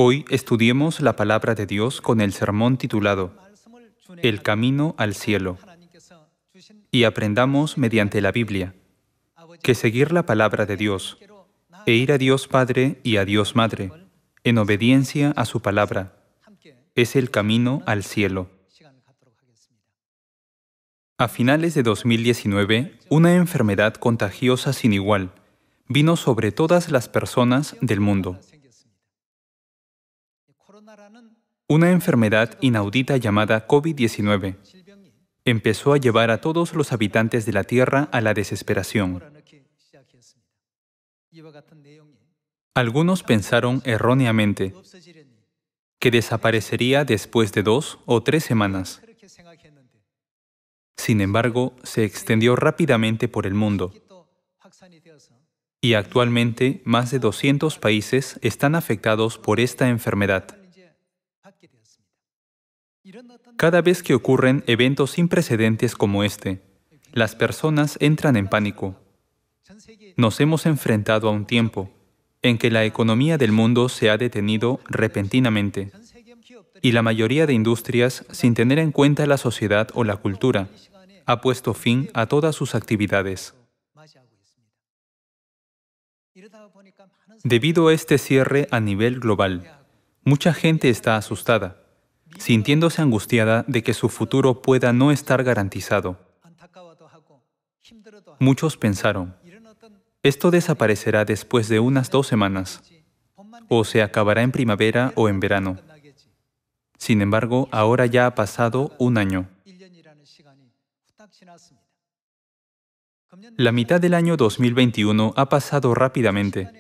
Hoy estudiemos la palabra de Dios con el sermón titulado El camino al cielo y aprendamos mediante la Biblia que seguir la palabra de Dios e ir a Dios Padre y a Dios Madre en obediencia a su palabra es el camino al cielo. A finales de 2019, una enfermedad contagiosa sin igual vino sobre todas las personas del mundo. Una enfermedad inaudita llamada COVID-19 empezó a llevar a todos los habitantes de la Tierra a la desesperación. Algunos pensaron erróneamente que desaparecería después de 2 o 3 semanas. Sin embargo, se extendió rápidamente por el mundo y actualmente más de 200 países están afectados por esta enfermedad. Cada vez que ocurren eventos sin precedentes como este, las personas entran en pánico. Nos hemos enfrentado a un tiempo en que la economía del mundo se ha detenido repentinamente y la mayoría de industrias, sin tener en cuenta la sociedad o la cultura, ha puesto fin a todas sus actividades. Debido a este cierre a nivel global, mucha gente está asustada, sintiéndose angustiada de que su futuro pueda no estar garantizado. Muchos pensaron, esto desaparecerá después de unas 2 semanas, o se acabará en primavera o en verano. Sin embargo, ahora ya ha pasado un año. La mitad del año 2021 ha pasado rápidamente.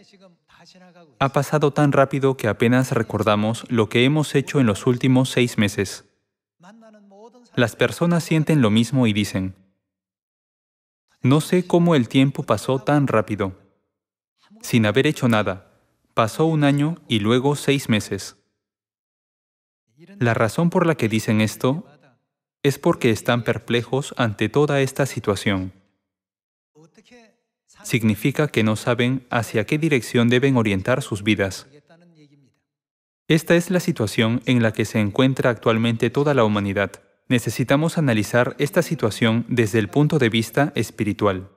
Ha pasado tan rápido que apenas recordamos lo que hemos hecho en los últimos 6 meses. Las personas sienten lo mismo y dicen, no sé cómo el tiempo pasó tan rápido. Sin haber hecho nada, pasó un año y luego 6 meses. La razón por la que dicen esto es porque están perplejos ante toda esta situación. Significa que no saben hacia qué dirección deben orientar sus vidas. Esta es la situación en la que se encuentra actualmente toda la humanidad. Necesitamos analizar esta situación desde el punto de vista espiritual.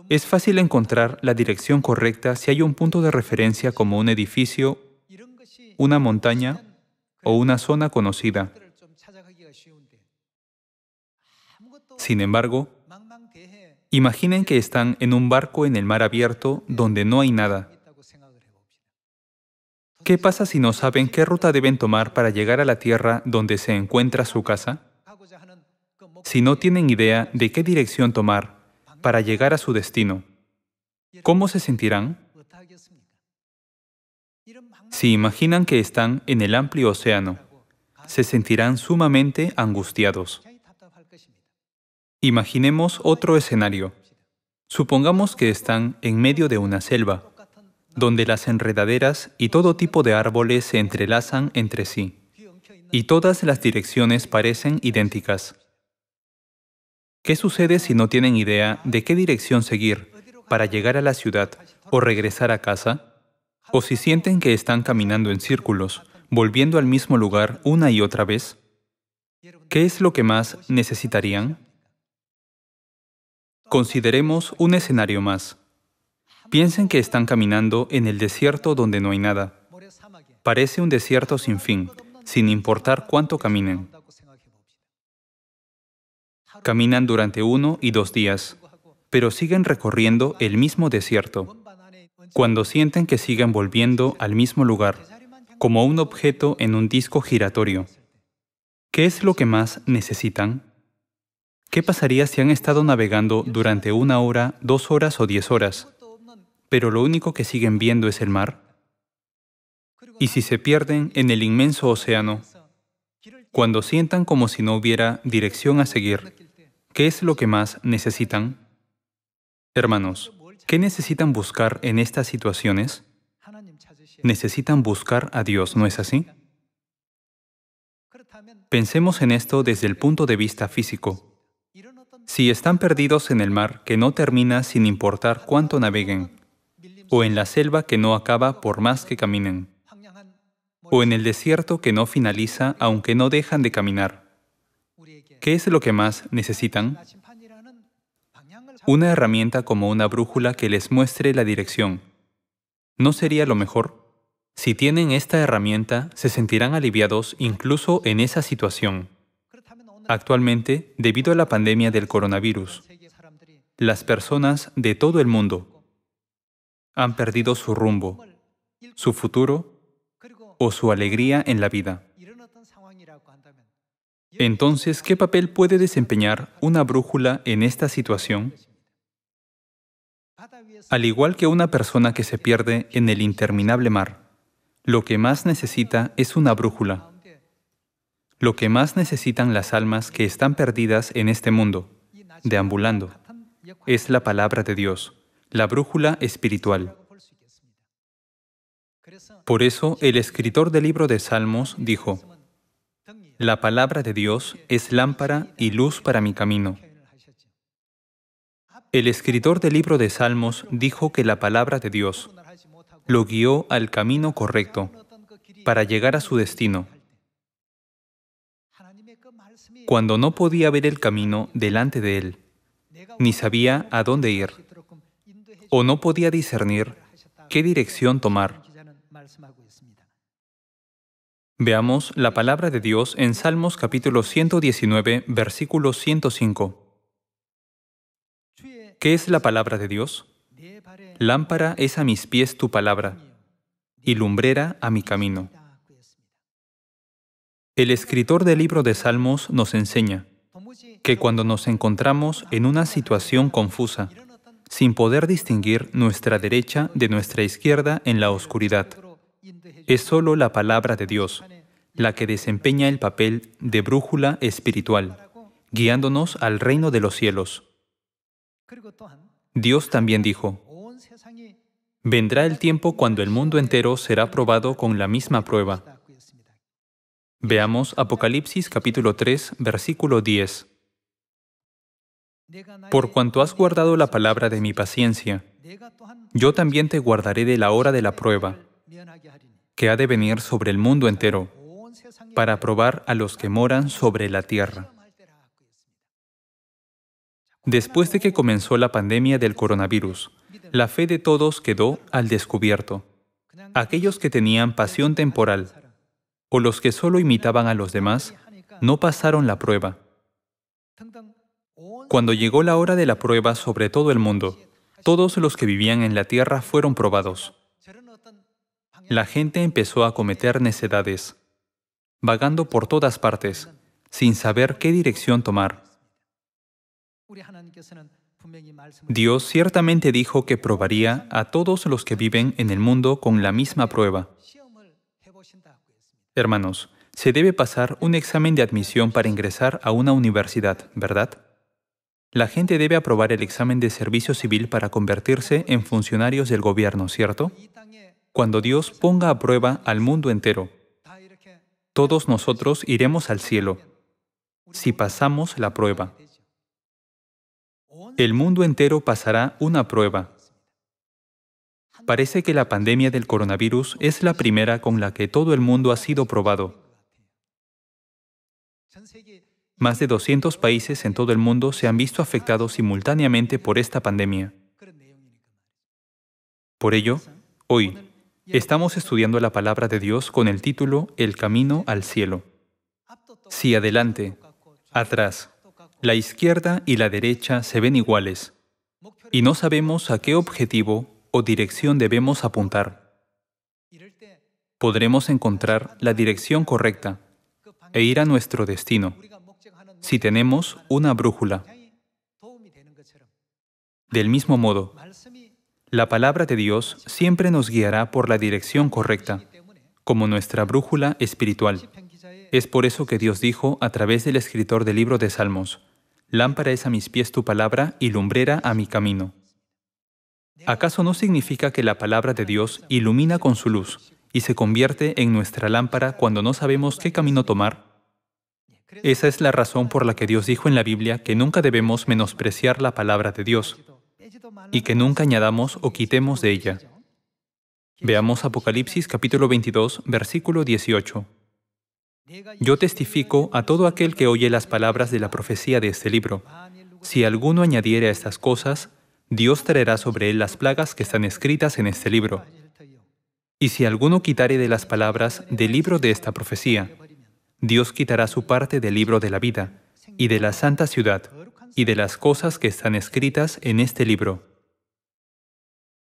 Es fácil encontrar la dirección correcta si hay un punto de referencia como un edificio, una montaña o una zona conocida. Sin embargo, imaginen que están en un barco en el mar abierto donde no hay nada. ¿Qué pasa si no saben qué ruta deben tomar para llegar a la tierra donde se encuentra su casa? Si no tienen idea de qué dirección tomar para llegar a su destino, ¿cómo se sentirán? Si imaginan que están en el amplio océano, se sentirán sumamente angustiados. Imaginemos otro escenario. Supongamos que están en medio de una selva, donde las enredaderas y todo tipo de árboles se entrelazan entre sí, y todas las direcciones parecen idénticas. ¿Qué sucede si no tienen idea de qué dirección seguir para llegar a la ciudad o regresar a casa? ¿O si sienten que están caminando en círculos, volviendo al mismo lugar una y otra vez? ¿Qué es lo que más necesitarían? Consideremos un escenario más. Piensen que están caminando en el desierto donde no hay nada. Parece un desierto sin fin, sin importar cuánto caminen. Caminan durante 1 y 2 días, pero siguen recorriendo el mismo desierto. Cuando sienten que siguen volviendo al mismo lugar, como un objeto en un disco giratorio, ¿qué es lo que más necesitan? ¿Qué pasaría si han estado navegando durante 1 hora, 2 horas o 10 horas, pero lo único que siguen viendo es el mar? ¿Y si se pierden en el inmenso océano? Cuando sientan como si no hubiera dirección a seguir, ¿qué es lo que más necesitan? Hermanos, ¿qué necesitan buscar en estas situaciones? Necesitan buscar a Dios, ¿no es así? Pensemos en esto desde el punto de vista físico. Si están perdidos en el mar que no termina sin importar cuánto naveguen, o en la selva que no acaba por más que caminen, o en el desierto que no finaliza aunque no dejan de caminar. ¿Qué es lo que más necesitan? Una herramienta como una brújula que les muestre la dirección. ¿No sería lo mejor? Si tienen esta herramienta, se sentirán aliviados incluso en esa situación. Actualmente, debido a la pandemia del coronavirus, las personas de todo el mundo han perdido su rumbo, su futuro o su alegría en la vida. Entonces, ¿qué papel puede desempeñar una brújula en esta situación? Al igual que una persona que se pierde en el interminable mar, lo que más necesita es una brújula. Lo que más necesitan las almas que están perdidas en este mundo, deambulando, es la palabra de Dios, la brújula espiritual. Por eso, el escritor del libro de Salmos dijo: «La palabra de Dios es lámpara y luz para mi camino». El escritor del libro de Salmos dijo que la palabra de Dios lo guió al camino correcto para llegar a su destino. Cuando no podía ver el camino delante de él, ni sabía a dónde ir, o no podía discernir qué dirección tomar. Veamos la palabra de Dios en Salmos capítulo 119, versículo 105. ¿Qué es la palabra de Dios? Lámpara es a mis pies tu palabra, y lumbrera a mi camino. El escritor del libro de Salmos nos enseña que cuando nos encontramos en una situación confusa, sin poder distinguir nuestra derecha de nuestra izquierda en la oscuridad, es solo la palabra de Dios la que desempeña el papel de brújula espiritual, guiándonos al reino de los cielos. Dios también dijo: «Vendrá el tiempo cuando el mundo entero será probado con la misma prueba». Veamos Apocalipsis capítulo 3, versículo 10. «Por cuanto has guardado la palabra de mi paciencia, yo también te guardaré de la hora de la prueba, que ha de venir sobre el mundo entero, para probar a los que moran sobre la tierra». Después de que comenzó la pandemia del coronavirus, la fe de todos quedó al descubierto. Aquellos que tenían pasión temporal o los que solo imitaban a los demás no pasaron la prueba. Cuando llegó la hora de la prueba sobre todo el mundo, todos los que vivían en la tierra fueron probados. La gente empezó a cometer necedades, vagando por todas partes, sin saber qué dirección tomar. Dios ciertamente dijo que probaría a todos los que viven en el mundo con la misma prueba. Hermanos, se debe pasar un examen de admisión para ingresar a una universidad, ¿verdad? La gente debe aprobar el examen de servicio civil para convertirse en funcionarios del gobierno, ¿cierto? Cuando Dios ponga a prueba al mundo entero, todos nosotros iremos al cielo, si pasamos la prueba. El mundo entero pasará una prueba. Parece que la pandemia del coronavirus es la primera con la que todo el mundo ha sido probado. Más de 200 países en todo el mundo se han visto afectados simultáneamente por esta pandemia. Por ello, hoy, estamos estudiando la palabra de Dios con el título El camino al cielo. Si adelante, atrás, la izquierda y la derecha se ven iguales, y no sabemos a qué objetivo o dirección debemos apuntar, podremos encontrar la dirección correcta e ir a nuestro destino si tenemos una brújula. Del mismo modo, la palabra de Dios siempre nos guiará por la dirección correcta, como nuestra brújula espiritual. Es por eso que Dios dijo a través del escritor del libro de Salmos: «Lámpara es a mis pies tu palabra y lumbrera a mi camino». ¿Acaso no significa que la palabra de Dios ilumina con su luz y se convierte en nuestra lámpara cuando no sabemos qué camino tomar? Esa es la razón por la que Dios dijo en la Biblia que nunca debemos menospreciar la palabra de Dios y que nunca añadamos o quitemos de ella. Veamos Apocalipsis capítulo 22, versículo 18. Yo testifico a todo aquel que oye las palabras de la profecía de este libro. Si alguno añadiere a estas cosas, Dios traerá sobre él las plagas que están escritas en este libro. Y si alguno quitare de las palabras del libro de esta profecía, Dios quitará su parte del libro de la vida, y de la santa ciudad, y de las cosas que están escritas en este libro.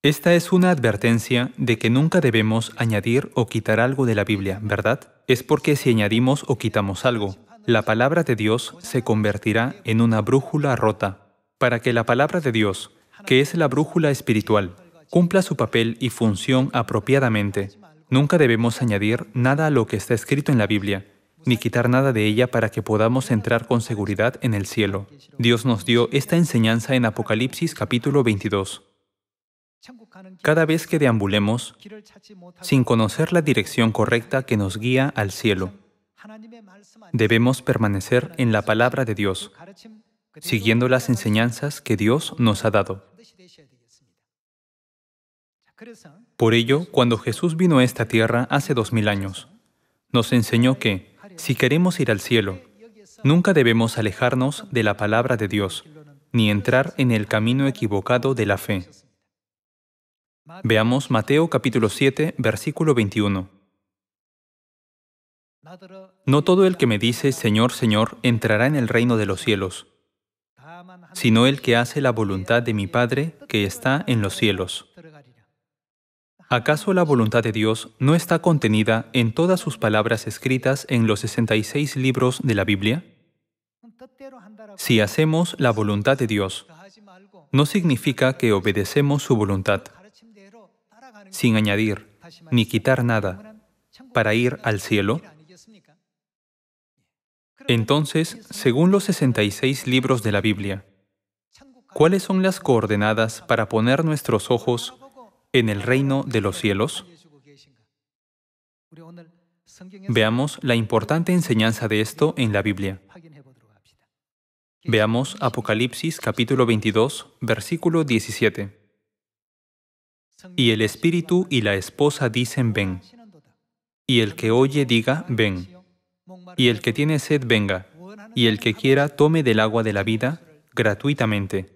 Esta es una advertencia de que nunca debemos añadir o quitar algo de la Biblia, ¿verdad? Es porque si añadimos o quitamos algo, la palabra de Dios se convertirá en una brújula rota. Para que la palabra de Dios, que es la brújula espiritual, cumpla su papel y función apropiadamente, nunca debemos añadir nada a lo que está escrito en la Biblia, ni quitar nada de ella para que podamos entrar con seguridad en el cielo. Dios nos dio esta enseñanza en Apocalipsis capítulo 22. Cada vez que deambulemos, sin conocer la dirección correcta que nos guía al cielo, debemos permanecer en la palabra de Dios, siguiendo las enseñanzas que Dios nos ha dado. Por ello, cuando Jesús vino a esta tierra hace 2000 años, nos enseñó que, si queremos ir al cielo, nunca debemos alejarnos de la palabra de Dios, ni entrar en el camino equivocado de la fe. Veamos Mateo capítulo 7, versículo 21. No todo el que me dice, Señor, Señor, entrará en el reino de los cielos, sino el que hace la voluntad de mi Padre que está en los cielos. ¿Acaso la voluntad de Dios no está contenida en todas sus palabras escritas en los 66 libros de la Biblia? Si hacemos la voluntad de Dios, no significa que obedecemos su voluntad, sin añadir ni quitar nada, para ir al cielo. Entonces, según los 66 libros de la Biblia, ¿cuáles son las coordenadas para poner nuestros ojos en el reino de los cielos? Veamos la importante enseñanza de esto en la Biblia. Veamos Apocalipsis capítulo 22, versículo 17. Y el Espíritu y la esposa dicen, ven. Y el que oye diga, ven. Y el que tiene sed venga. Y el que quiera tome del agua de la vida gratuitamente.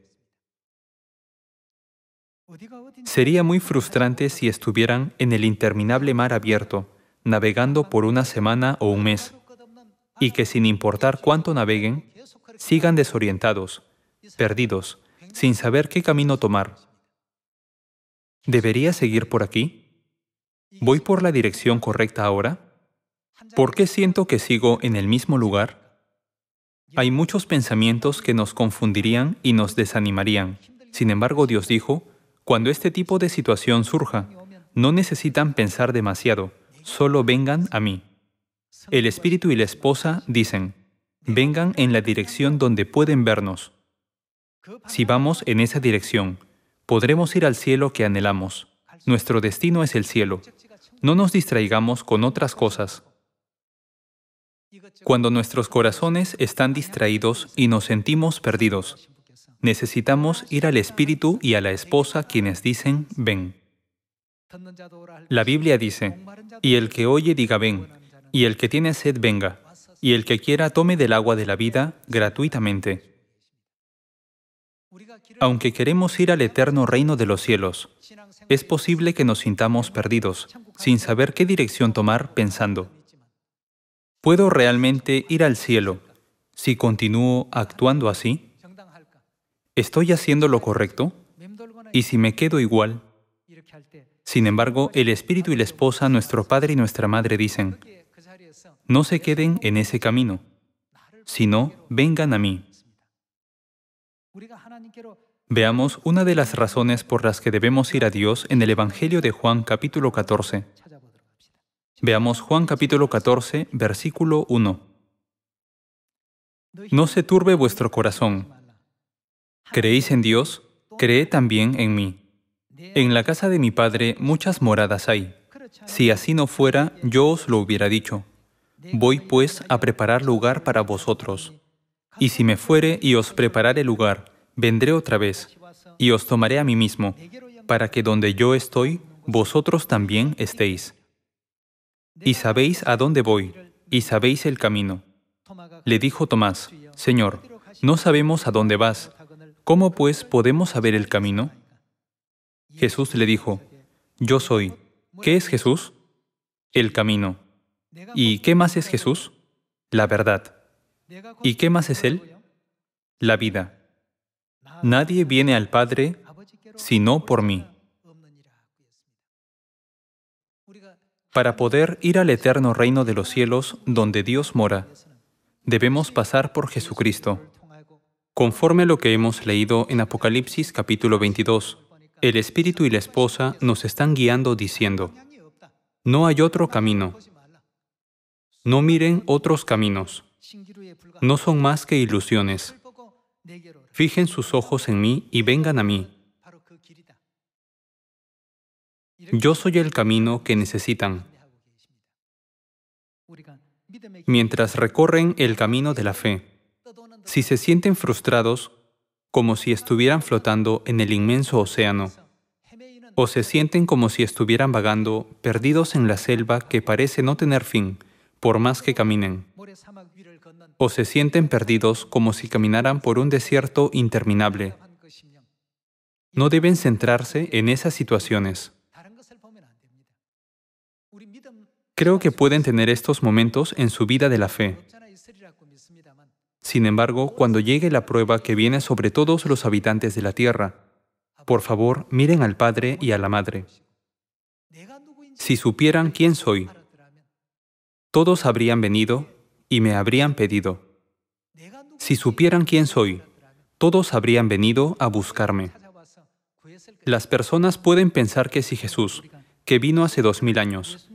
Sería muy frustrante si estuvieran en el interminable mar abierto, navegando por una semana o un mes, y que sin importar cuánto naveguen, sigan desorientados, perdidos, sin saber qué camino tomar. ¿Debería seguir por aquí? ¿Voy por la dirección correcta ahora? ¿Por qué siento que sigo en el mismo lugar? Hay muchos pensamientos que nos confundirían y nos desanimarían. Sin embargo, Dios dijo, cuando este tipo de situación surja, no necesitan pensar demasiado, solo vengan a mí. El Espíritu y la esposa dicen, vengan en la dirección donde pueden vernos. Si vamos en esa dirección, podremos ir al cielo que anhelamos. Nuestro destino es el cielo. No nos distraigamos con otras cosas. Cuando nuestros corazones están distraídos y nos sentimos perdidos, necesitamos ir al Espíritu y a la esposa quienes dicen, ven. La Biblia dice, y el que oye diga ven, y el que tiene sed venga, y el que quiera tome del agua de la vida gratuitamente. Aunque queremos ir al eterno reino de los cielos, es posible que nos sintamos perdidos, sin saber qué dirección tomar pensando, ¿puedo realmente ir al cielo si continúo actuando así? ¿Estoy haciendo lo correcto? ¿Y si me quedo igual? Sin embargo, el Espíritu y la esposa, nuestro Padre y nuestra Madre dicen, no se queden en ese camino, sino vengan a mí. Veamos una de las razones por las que debemos ir a Dios en el Evangelio de Juan capítulo 14. Veamos Juan capítulo 14, versículo 1. No se turbe vuestro corazón. ¿Creéis en Dios? Creed también en mí. En la casa de mi Padre muchas moradas hay. Si así no fuera, yo os lo hubiera dicho. Voy pues a preparar lugar para vosotros. Y si me fuere y os preparare lugar, vendré otra vez, y os tomaré a mí mismo, para que donde yo estoy, vosotros también estéis. Y sabéis a dónde voy, y sabéis el camino. Le dijo Tomás: Señor, no sabemos a dónde vas. ¿Cómo pues podemos saber el camino? Jesús le dijo: Yo soy. ¿Qué es Jesús? El camino. ¿Y qué más es Jesús? La verdad. ¿Y qué más es Él? La vida. Nadie viene al Padre sino por mí. Para poder ir al eterno reino de los cielos, donde Dios mora, debemos pasar por Jesucristo. Conforme a lo que hemos leído en Apocalipsis capítulo 22, el Espíritu y la Esposa nos están guiando diciendo: no hay otro camino. No miren otros caminos. No son más que ilusiones. Fijen sus ojos en mí y vengan a mí. Yo soy el camino que necesitan. Mientras recorren el camino de la fe, si se sienten frustrados, como si estuvieran flotando en el inmenso océano, o se sienten como si estuvieran vagando, perdidos en la selva que parece no tener fin, por más que caminen, o se sienten perdidos como si caminaran por un desierto interminable, no deben centrarse en esas situaciones. Creo que pueden tener estos momentos en su vida de la fe. Sin embargo, cuando llegue la prueba que viene sobre todos los habitantes de la tierra, por favor, miren al Padre y a la Madre. Si supieran quién soy, todos habrían venido y me habrían pedido. Si supieran quién soy, todos habrían venido a buscarme. Las personas pueden pensar que si Jesús, que vino hace 2000 años,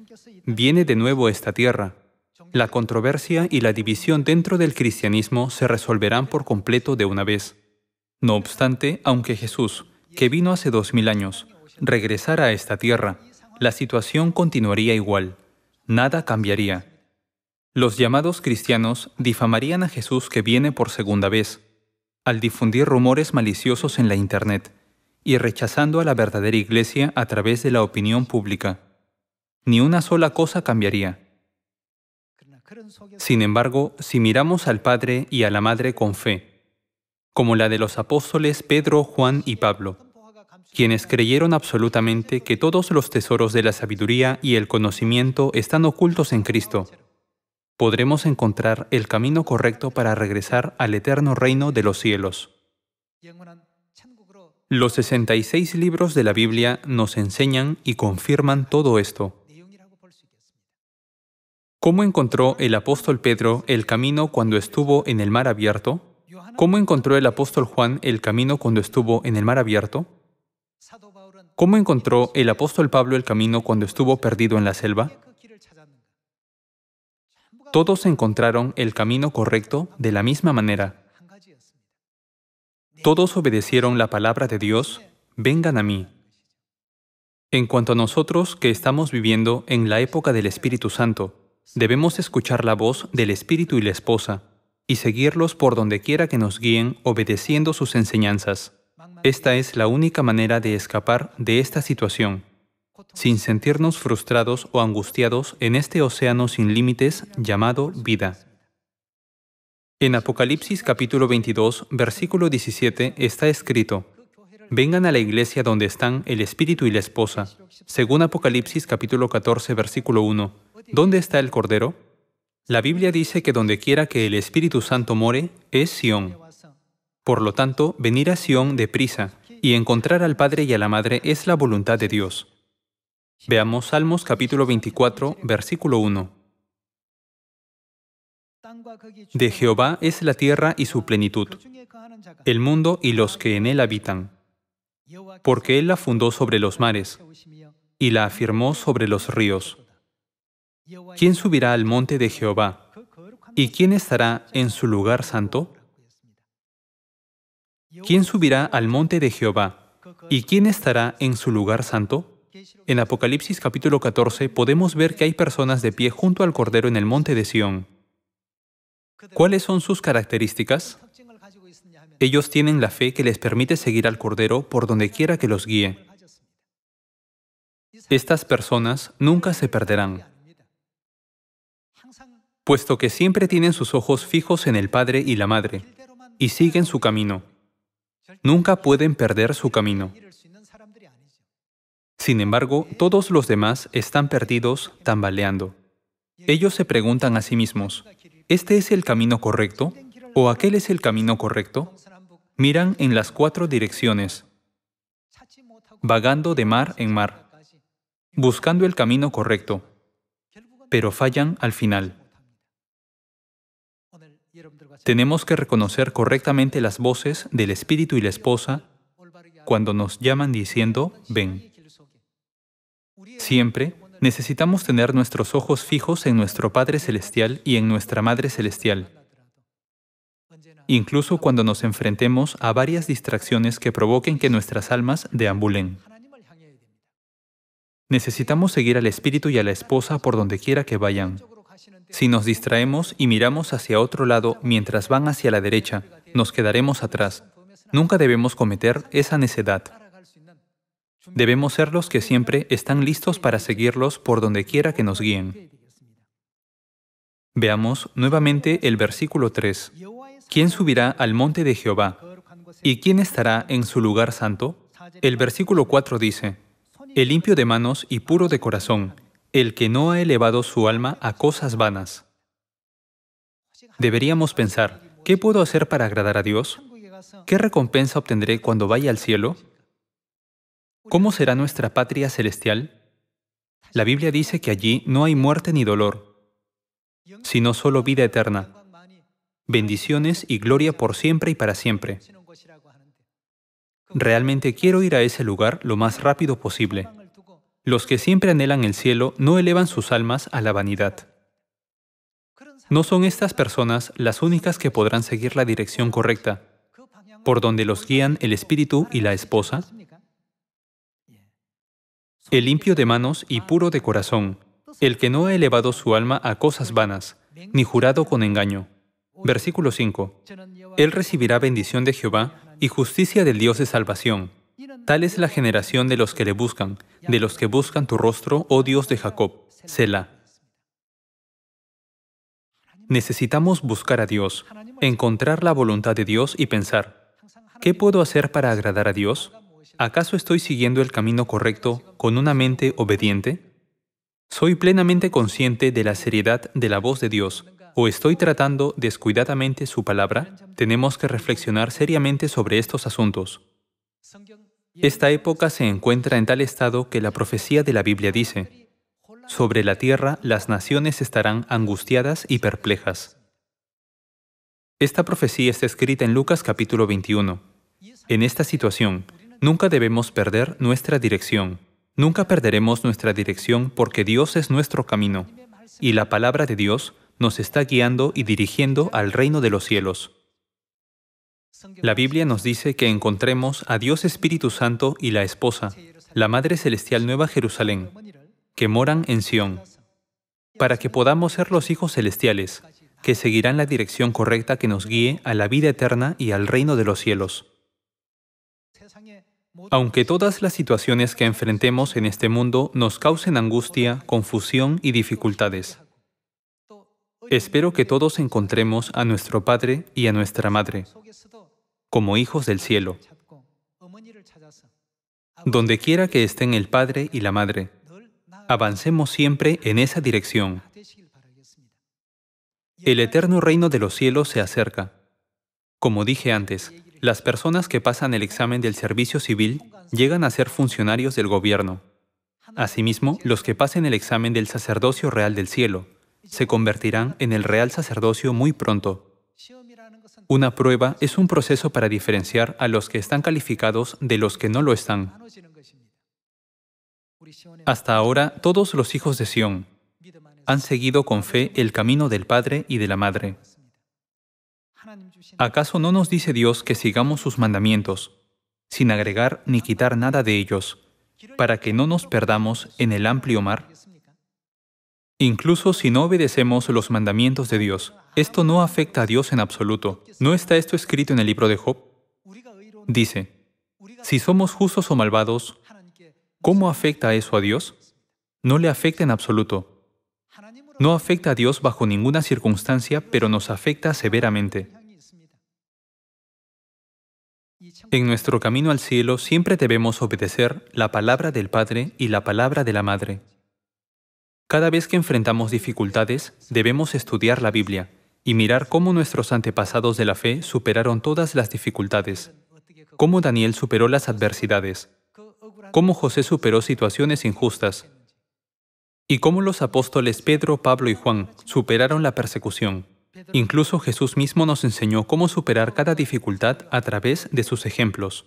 viene de nuevo a esta tierra, la controversia y la división dentro del cristianismo se resolverán por completo de una vez. No obstante, aunque Jesús, que vino hace 2000 años, regresara a esta tierra, la situación continuaría igual. Nada cambiaría. Los llamados cristianos difamarían a Jesús que viene por segunda vez, al difundir rumores maliciosos en la Internet y rechazando a la verdadera Iglesia a través de la opinión pública. Ni una sola cosa cambiaría. Sin embargo, si miramos al Padre y a la Madre con fe, como la de los apóstoles Pedro, Juan y Pablo, quienes creyeron absolutamente que todos los tesoros de la sabiduría y el conocimiento están ocultos en Cristo, podremos encontrar el camino correcto para regresar al eterno reino de los cielos. Los 66 libros de la Biblia nos enseñan y confirman todo esto. ¿Cómo encontró el apóstol Pedro el camino cuando estuvo en el mar abierto? ¿Cómo encontró el apóstol Juan el camino cuando estuvo en el mar abierto? ¿Cómo encontró el apóstol Pablo el camino cuando estuvo perdido en la selva? Todos encontraron el camino correcto de la misma manera. Todos obedecieron la palabra de Dios: vengan a mí. En cuanto a nosotros que estamos viviendo en la época del Espíritu Santo, debemos escuchar la voz del Espíritu y la Esposa y seguirlos por donde quiera que nos guíen, obedeciendo sus enseñanzas. Esta es la única manera de escapar de esta situación, sin sentirnos frustrados o angustiados en este océano sin límites llamado vida. En Apocalipsis capítulo 22, versículo 17 está escrito: vengan a la iglesia donde están el Espíritu y la Esposa. Según Apocalipsis capítulo 14, versículo 1, ¿dónde está el Cordero? La Biblia dice que donde quiera que el Espíritu Santo more, es Sión. Por lo tanto, venir a Sión deprisa y encontrar al Padre y a la Madre es la voluntad de Dios. Veamos Salmos capítulo 24, versículo 1. De Jehová es la tierra y su plenitud, el mundo y los que en él habitan. Porque Él la fundó sobre los mares y la afirmó sobre los ríos. ¿Quién subirá al monte de Jehová? ¿Y quién estará en su lugar santo? ¿Quién subirá al monte de Jehová? ¿Y quién estará en su lugar santo? En Apocalipsis capítulo 14 podemos ver que hay personas de pie junto al Cordero en el monte de Sión. ¿Cuáles son sus características? Ellos tienen la fe que les permite seguir al Cordero por donde quiera que los guíe. Estas personas nunca se perderán, puesto que siempre tienen sus ojos fijos en el Padre y la Madre, y siguen su camino. Nunca pueden perder su camino. Sin embargo, todos los demás están perdidos, tambaleando. Ellos se preguntan a sí mismos, ¿este es el camino correcto? ¿O aquel es el camino correcto? Miran en las 4 direcciones, vagando de mar en mar, buscando el camino correcto, pero fallan al final. Tenemos que reconocer correctamente las voces del Espíritu y la Esposa cuando nos llaman diciendo, ven. Siempre necesitamos tener nuestros ojos fijos en nuestro Padre Celestial y en nuestra Madre Celestial, incluso cuando nos enfrentemos a varias distracciones que provoquen que nuestras almas deambulen. Necesitamos seguir al Espíritu y a la Esposa por donde quiera que vayan. Si nos distraemos y miramos hacia otro lado mientras van hacia la derecha, nos quedaremos atrás. Nunca debemos cometer esa necedad. Debemos ser los que siempre están listos para seguirlos por donde quiera que nos guíen. Veamos nuevamente el versículo 3. ¿Quién subirá al monte de Jehová? ¿Y quién estará en su lugar santo? El versículo 4 dice, el limpio de manos y puro de corazón, el que no ha elevado su alma a cosas vanas. Deberíamos pensar, ¿qué puedo hacer para agradar a Dios? ¿Qué recompensa obtendré cuando vaya al cielo? ¿Cómo será nuestra patria celestial? La Biblia dice que allí no hay muerte ni dolor, sino solo vida eterna, bendiciones y gloria por siempre y para siempre. Realmente quiero ir a ese lugar lo más rápido posible. Los que siempre anhelan el cielo no elevan sus almas a la vanidad. ¿No son estas personas las únicas que podrán seguir la dirección correcta, por donde los guían el Espíritu y la Esposa? El limpio de manos y puro de corazón, el que no ha elevado su alma a cosas vanas, ni jurado con engaño. Versículo 5. Él recibirá bendición de Jehová y justicia del Dios de salvación. Tal es la generación de los que le buscan, de los que buscan tu rostro, oh Dios de Jacob. Selah. Necesitamos buscar a Dios, encontrar la voluntad de Dios y pensar, ¿qué puedo hacer para agradar a Dios? ¿Acaso estoy siguiendo el camino correcto con una mente obediente? ¿Soy plenamente consciente de la seriedad de la voz de Dios o estoy tratando descuidadamente su palabra? Tenemos que reflexionar seriamente sobre estos asuntos. Esta época se encuentra en tal estado que la profecía de la Biblia dice, sobre la tierra las naciones estarán angustiadas y perplejas. Esta profecía está escrita en Lucas capítulo 21. En esta situación, nunca debemos perder nuestra dirección. Nunca perderemos nuestra dirección porque Dios es nuestro camino, y la palabra de Dios nos está guiando y dirigiendo al reino de los cielos. La Biblia nos dice que encontremos a Dios Espíritu Santo y la Esposa, la Madre Celestial Nueva Jerusalén, que moran en Sión, para que podamos ser los hijos celestiales, que seguirán la dirección correcta que nos guíe a la vida eterna y al reino de los cielos. Aunque todas las situaciones que enfrentemos en este mundo nos causen angustia, confusión y dificultades, espero que todos encontremos a nuestro Padre y a nuestra Madre, como hijos del cielo. Donde quiera que estén el Padre y la Madre, avancemos siempre en esa dirección. El eterno reino de los cielos se acerca. Como dije antes, las personas que pasan el examen del servicio civil llegan a ser funcionarios del gobierno. Asimismo, los que pasen el examen del sacerdocio real del cielo se convertirán en el real sacerdocio muy pronto. Una prueba es un proceso para diferenciar a los que están calificados de los que no lo están. Hasta ahora, todos los hijos de Sión han seguido con fe el camino del Padre y de la Madre. ¿Acaso no nos dice Dios que sigamos sus mandamientos, sin agregar ni quitar nada de ellos, para que no nos perdamos en el amplio mar? Incluso si no obedecemos los mandamientos de Dios, esto no afecta a Dios en absoluto. ¿No está esto escrito en el libro de Job? Dice, si somos justos o malvados, ¿Cómo afecta eso a Dios? No le afecta en absoluto. No afecta a Dios bajo ninguna circunstancia, pero nos afecta severamente. En nuestro camino al cielo siempre debemos obedecer la palabra del Padre y la palabra de la Madre. Cada vez que enfrentamos dificultades, debemos estudiar la Biblia y mirar cómo nuestros antepasados de la fe superaron todas las dificultades, cómo Daniel superó las adversidades, cómo José superó situaciones injustas, y cómo los apóstoles Pedro, Pablo y Juan superaron la persecución. Incluso Jesús mismo nos enseñó cómo superar cada dificultad a través de sus ejemplos.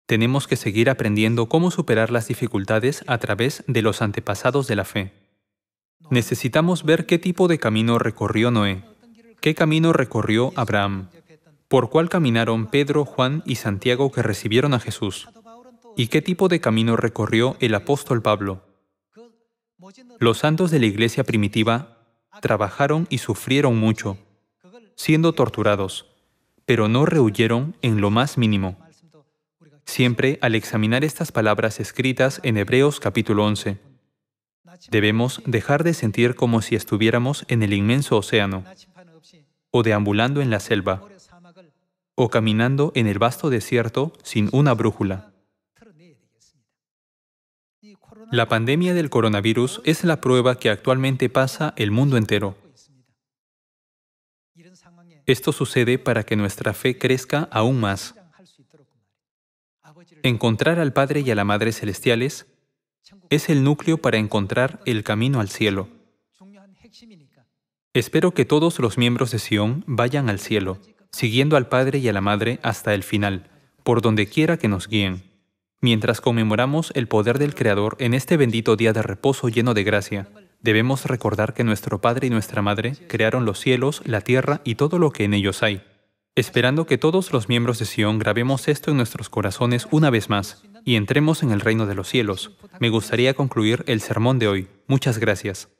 Tenemos que seguir aprendiendo cómo superar las dificultades a través de los antepasados de la fe. Necesitamos ver qué tipo de camino recorrió Noé, qué camino recorrió Abraham, por cuál caminaron Pedro, Juan y Santiago que recibieron a Jesús, y qué tipo de camino recorrió el apóstol Pablo. Los santos de la iglesia primitiva trabajaron y sufrieron mucho, siendo torturados, pero no rehuyeron en lo más mínimo. Siempre, al examinar estas palabras escritas en Hebreos capítulo 11, debemos dejar de sentir como si estuviéramos en el inmenso océano, o deambulando en la selva, o caminando en el vasto desierto sin una brújula. La pandemia del coronavirus es la prueba que actualmente pasa el mundo entero. Esto sucede para que nuestra fe crezca aún más. Encontrar al Padre y a la Madre Celestiales es el núcleo para encontrar el camino al cielo. Espero que todos los miembros de Sion vayan al cielo, siguiendo al Padre y a la Madre hasta el final, por donde quiera que nos guíen. Mientras conmemoramos el poder del Creador en este bendito día de reposo lleno de gracia, debemos recordar que nuestro Padre y nuestra Madre crearon los cielos, la tierra y todo lo que en ellos hay. Esperando que todos los miembros de Sion grabemos esto en nuestros corazones una vez más y entremos en el reino de los cielos, me gustaría concluir el sermón de hoy. Muchas gracias.